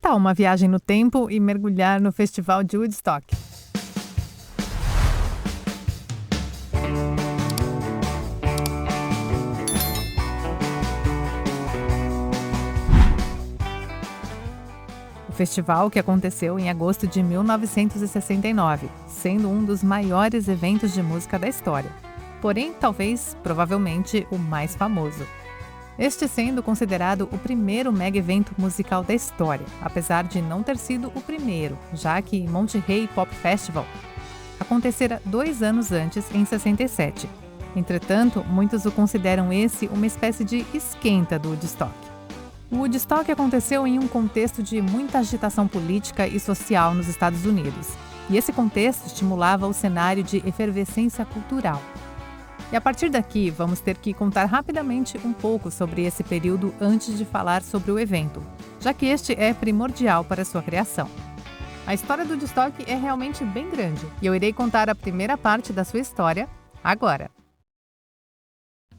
tal uma viagem no tempo e mergulhar no Festival de Woodstock? O festival que aconteceu em agosto de 1969, sendo um dos maiores eventos de música da história. Porém, talvez, provavelmente, o mais famoso. Este sendo considerado o primeiro mega evento musical da história, apesar de não ter sido o primeiro, já que Monterey Pop Festival acontecera 2 anos antes, em 67. Entretanto, muitos o consideram esse uma espécie de esquenta do Woodstock. O Woodstock aconteceu em um contexto de muita agitação política e social nos Estados Unidos, e esse contexto estimulava o cenário de efervescência cultural. E a partir daqui, vamos ter que contar rapidamente um pouco sobre esse período antes de falar sobre o evento, já que este é primordial para sua criação. A história do Woodstock é realmente bem grande, e eu irei contar a primeira parte da sua história agora.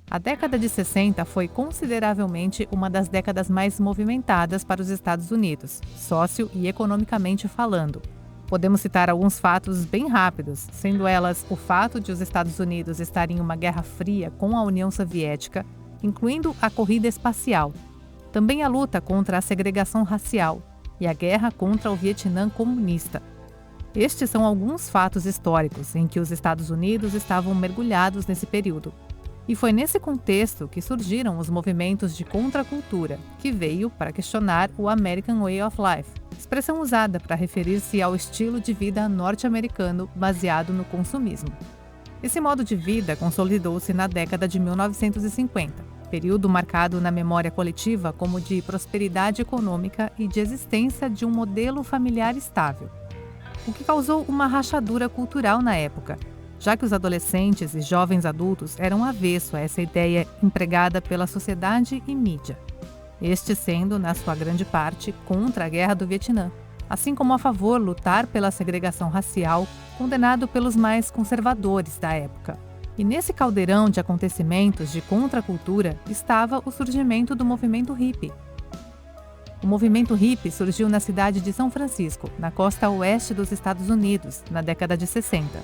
A década de 60 foi consideravelmente uma das décadas mais movimentadas para os Estados Unidos, sócio e economicamente falando. Podemos citar alguns fatos bem rápidos, sendo elas o fato de os Estados Unidos estarem em uma guerra fria com a União Soviética, incluindo a corrida espacial, também a luta contra a segregação racial e a guerra contra o Vietnã comunista. Estes são alguns fatos históricos em que os Estados Unidos estavam mergulhados nesse período. E foi nesse contexto que surgiram os movimentos de contracultura, que veio para questionar o American Way of Life, expressão usada para referir-se ao estilo de vida norte-americano baseado no consumismo. Esse modo de vida consolidou-se na década de 1950, período marcado na memória coletiva como de prosperidade econômica e de existência de um modelo familiar estável, o que causou uma rachadura cultural na época, já que os adolescentes e jovens adultos eram avesso a essa ideia empregada pela sociedade e mídia, este sendo, na sua grande parte, contra a Guerra do Vietnã, assim como a favor lutar pela segregação racial, condenado pelos mais conservadores da época. E nesse caldeirão de acontecimentos de contracultura estava o surgimento do movimento hippie. O movimento hippie surgiu na cidade de São Francisco, na costa oeste dos Estados Unidos, na década de 60.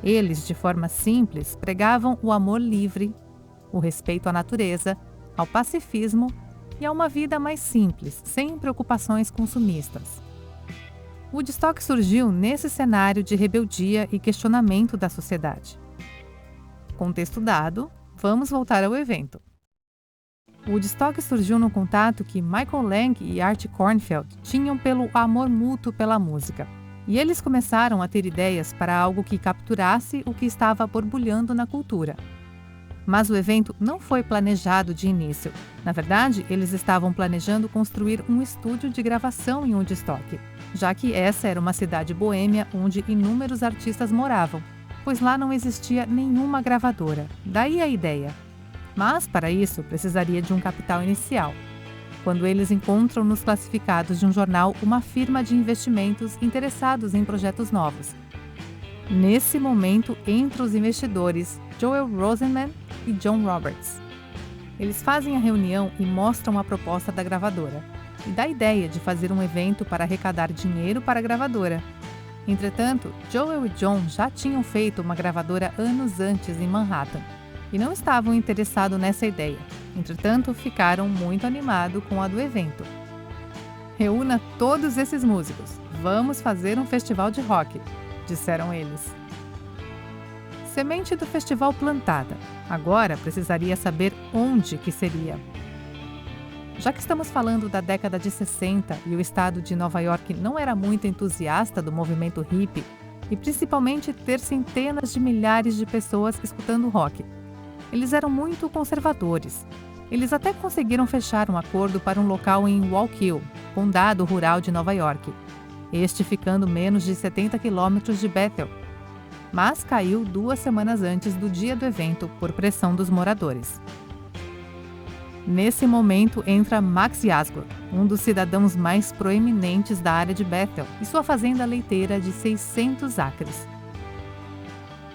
Eles, de forma simples, pregavam o amor livre, o respeito à natureza, ao pacifismo e a uma vida mais simples, sem preocupações consumistas. O Woodstock surgiu nesse cenário de rebeldia e questionamento da sociedade. Contexto dado, vamos voltar ao evento. O Woodstock surgiu no contato que Michael Lang e Art Kornfeld tinham pelo amor mútuo pela música. E eles começaram a ter ideias para algo que capturasse o que estava borbulhando na cultura. Mas o evento não foi planejado de início. Na verdade, eles estavam planejando construir um estúdio de gravação em Woodstock, já que essa era uma cidade boêmia onde inúmeros artistas moravam, pois lá não existia nenhuma gravadora. Daí a ideia. Mas, para isso, precisaria de um capital inicial. Quando eles encontram nos classificados de um jornal uma firma de investimentos interessados em projetos novos. Nesse momento, entre os investidores Joel Rosenman e John Roberts. Eles fazem a reunião e mostram a proposta da gravadora, e dá a ideia de fazer um evento para arrecadar dinheiro para a gravadora. Entretanto, Joel e John já tinham feito uma gravadora anos antes em Manhattan, e não estavam interessados nessa ideia. Entretanto, ficaram muito animados com a do evento. Reúna todos esses músicos. Vamos fazer um festival de rock, disseram eles. Semente do festival plantada. Agora precisaria saber onde que seria. Já que estamos falando da década de 60 e o estado de Nova York não era muito entusiasta do movimento hippie, e principalmente ter centenas de milhares de pessoas escutando rock, eles eram muito conservadores. Eles até conseguiram fechar um acordo para um local em Wallkill, condado rural de Nova York, este ficando menos de 70 quilômetros de Bethel, mas caiu 2 semanas antes do dia do evento por pressão dos moradores. Nesse momento entra Max Yasgur, um dos cidadãos mais proeminentes da área de Bethel, e sua fazenda leiteira de 600 acres.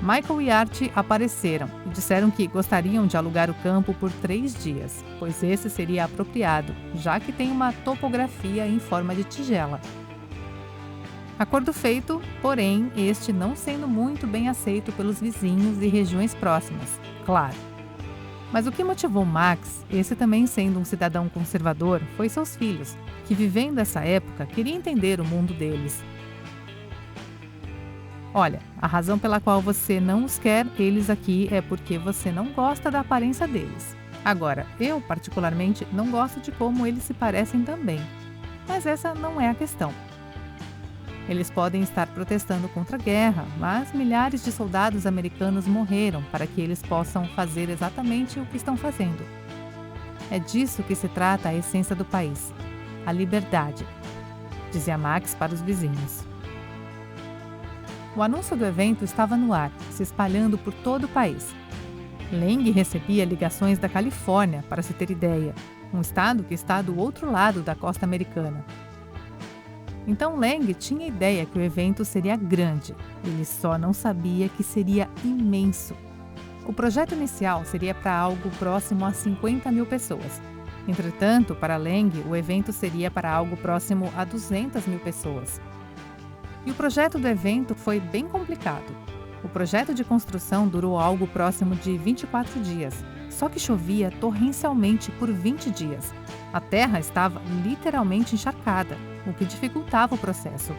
Michael e Art apareceram e disseram que gostariam de alugar o campo por 3 dias, pois esse seria apropriado, já que tem uma topografia em forma de tigela. Acordo feito, porém, este não sendo muito bem aceito pelos vizinhos e regiões próximas, claro. Mas o que motivou Max, esse também sendo um cidadão conservador, foi seus filhos, que vivendo essa época queriam entender o mundo deles. Olha, a razão pela qual você não os quer eles aqui é porque você não gosta da aparência deles. Agora, eu particularmente não gosto de como eles se parecem também. Mas essa não é a questão. Eles podem estar protestando contra a guerra, mas milhares de soldados americanos morreram para que eles possam fazer exatamente o que estão fazendo. É disso que se trata a essência do país, a liberdade, dizia Max para os vizinhos. O anúncio do evento estava no ar, se espalhando por todo o país. Lang recebia ligações da Califórnia, para se ter ideia, um estado que está do outro lado da costa americana. Então Lang tinha ideia que o evento seria grande, ele só não sabia que seria imenso. O projeto inicial seria para algo próximo a 50 mil pessoas. Entretanto, para Lang, o evento seria para algo próximo a 200 mil pessoas. E o projeto do evento foi bem complicado. O projeto de construção durou algo próximo de 24 dias, só que chovia torrencialmente por 20 dias. A terra estava literalmente encharcada, o que dificultava o processo.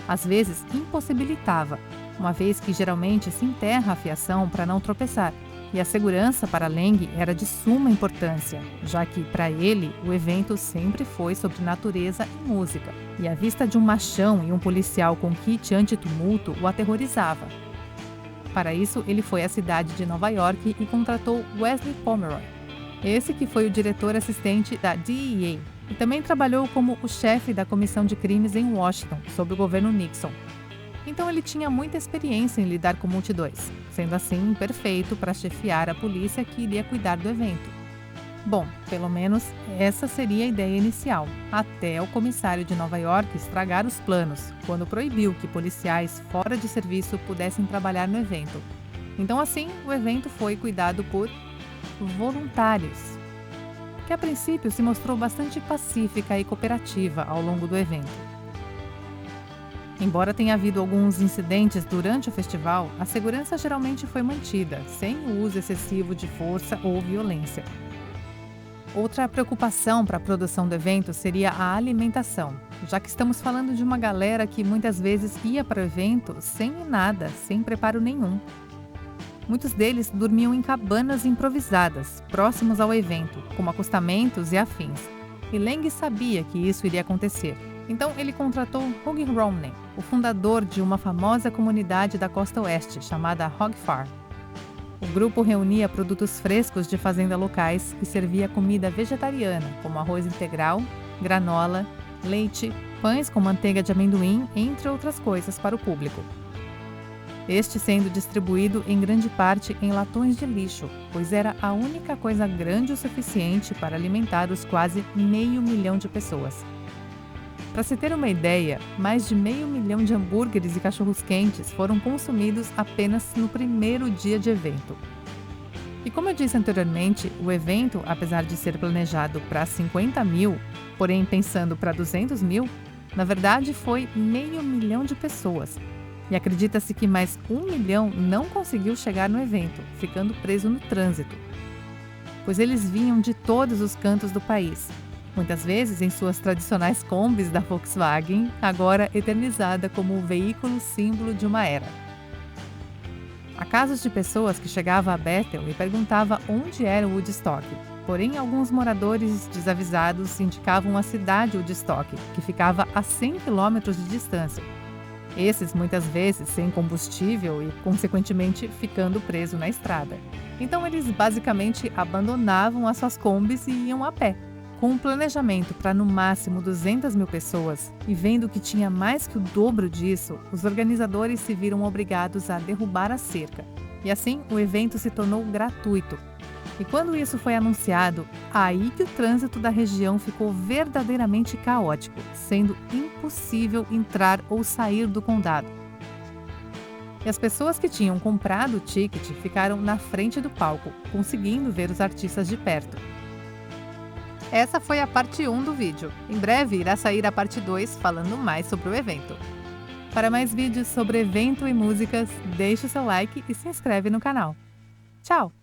Às vezes, impossibilitava, uma vez que geralmente se enterra a fiação para não tropeçar. E a segurança para Lang era de suma importância, já que, para ele, o evento sempre foi sobre natureza e música, e a vista de um machão e um policial com kit anti-tumulto o aterrorizava. Para isso, ele foi à cidade de Nova York e contratou Wesley Pomeroy, esse que foi o diretor assistente da DEA, e também trabalhou como o chefe da Comissão de Crimes em Washington, sob o governo Nixon. Então ele tinha muita experiência em lidar com multidões, sendo assim perfeito para chefiar a polícia que iria cuidar do evento. Bom, pelo menos essa seria a ideia inicial, até o comissário de Nova York estragar os planos, quando proibiu que policiais fora de serviço pudessem trabalhar no evento. Então assim, o evento foi cuidado por voluntários, que a princípio se mostrou bastante pacífica e cooperativa ao longo do evento. Embora tenha havido alguns incidentes durante o festival, a segurança geralmente foi mantida, sem o uso excessivo de força ou violência. Outra preocupação para a produção do evento seria a alimentação, já que estamos falando de uma galera que muitas vezes ia para o evento sem nada, sem preparo nenhum. Muitos deles dormiam em cabanas improvisadas, próximos ao evento, como acostamentos e afins. E Lang sabia que isso iria acontecer. Então ele contratou Hugh Romney, o fundador de uma famosa comunidade da costa oeste chamada Hog Farm. O grupo reunia produtos frescos de fazenda locais e servia comida vegetariana, como arroz integral, granola, leite, pães com manteiga de amendoim, entre outras coisas para o público. Este sendo distribuído em grande parte em latões de lixo, pois era a única coisa grande o suficiente para alimentar os quase 500 mil de pessoas. Para se ter uma ideia, mais de 500 mil de hambúrgueres e cachorros-quentes foram consumidos apenas no primeiro dia de evento. E como eu disse anteriormente, o evento, apesar de ser planejado para 50 mil, porém pensando para 200 mil, na verdade foi 500 mil de pessoas. E acredita-se que mais 1 milhão não conseguiu chegar no evento, ficando preso no trânsito. Pois eles vinham de todos os cantos do país, muitas vezes em suas tradicionais Kombis da Volkswagen, agora eternizada como o veículo símbolo de uma era. Há casos de pessoas que chegavam a Bethel e perguntavam onde era o Woodstock, porém alguns moradores desavisados indicavam a cidade Woodstock, que ficava a 100 quilômetros de distância. Esses muitas vezes sem combustível e, consequentemente, ficando preso na estrada. Então eles basicamente abandonavam as suas Kombis e iam a pé. Com um planejamento para no máximo 200 mil pessoas e vendo que tinha mais que o dobro disso, os organizadores se viram obrigados a derrubar a cerca. E assim o evento se tornou gratuito. E quando isso foi anunciado, aí que o trânsito da região ficou verdadeiramente caótico, sendo impossível entrar ou sair do condado. E as pessoas que tinham comprado o ticket ficaram na frente do palco, conseguindo ver os artistas de perto. Essa foi a parte 1 do vídeo. Em breve irá sair a parte 2 falando mais sobre o evento. Para mais vídeos sobre evento e músicas, deixe o seu like e se inscreve no canal. Tchau!